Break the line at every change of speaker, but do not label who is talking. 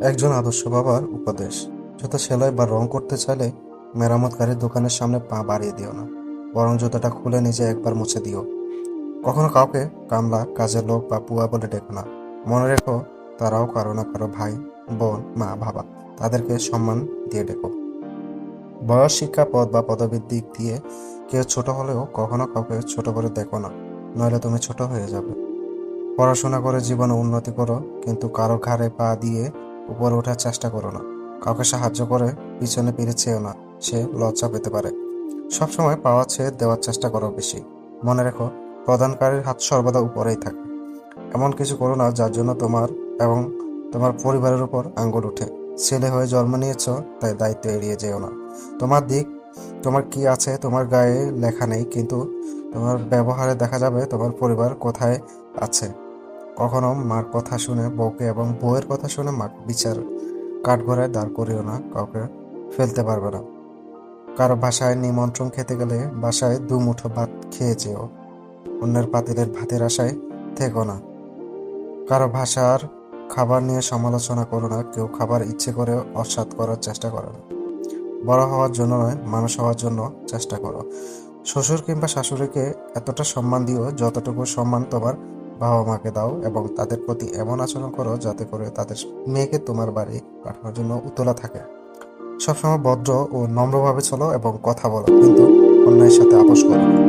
একজন আদর্শ বাবার উপদেশ: জুতা সেলাই বা রং করতে চাইলে মেরামতকারীর দোকানের সামনে পা বাড়িয়ে দিও না, বরং জুতাটা খুলে নিজে একবার মুছে দিও। কখনো কাউকে কামলা, কাজের লোক বা বুয়া বলে ডেকো না। মনে রেখো, তারাও কারো না কারো ভাই, বোন, মা, বাবা। তাদেরকে সম্মান দিয়ে ডেকো। বয়স, শিক্ষা, পদ বা পদবীর দিক দিয়ে কেউ ছোট হলেও কখনো কাউকে ছোট করে দেখো না, নইলে তুমি ছোট হয়ে যাবে। পড়াশোনা করে জীবনে উন্নতি করো, কিন্তু কারো ঘাড়ে পা দিয়ে উপরে ওঠার চেষ্টা করো না। কাউকে সাহায্য করে পিছনে ফিরে চেয়েও না, সে লজ্জা পেতে পারে। সবসময় পাওয়া চেয়ে দেওয়ার চেষ্টা করো বেশি। মনে রেখো, প্রদানকারীর হাত সর্বদা উপরেই থাকে। এমন কিছু করো না যার জন্য তোমার এবং তোমার পরিবারের উপর আঙ্গুল ওঠে। ছেলে হয়ে জন্ম নিয়েছ, তাই দায়িত্ব এড়িয়ে যেও না। তোমার দিক, তোমার কি আছে তোমার গায়ে লেখা নেই, কিন্তু তোমার ব্যবহারে দেখা যাবে তোমার পরিবার কোথায় আছে। কখনো মার কথা শুনে বউকে এবং বউয়ের কথা শুনে মাকে বিচার কাঠগড়ায় দাঁড় করিও না, কাউকে ফেলতে পারবে না। কারো বাসায় নিমন্ত্রণ খেতে গেলে বাসায় দুমুঠো ভাত খেয়ে যেও, অন্যের পাতিলের ভাতের আশায় থেকো না। কারো ভাষার খাবার নিয়ে সমালোচনা করো না, কেউ খাবার ইচ্ছে করে অস্বাদ করার চেষ্টা করো না। বড় হওয়ার জন্য নয়, মানুষ হওয়ার জন্য চেষ্টা করো। শ্বশুর কিংবা শাশুড়িকে এতটা সম্মান দিও যতটুকু সম্মান তোমার বাবা মাকে দাও, এবং তাদের প্রতি এমন আচরণ করো যাতে করে তাদের মেয়েকে তোমার বাড়ি পাঠানোর জন্য উতলা থাকে। সবসময় ভদ্র ও নম্রভাবে চলো এবং কথা বলো, কিন্তু অন্যায়ের সাথে আপোষ করো না।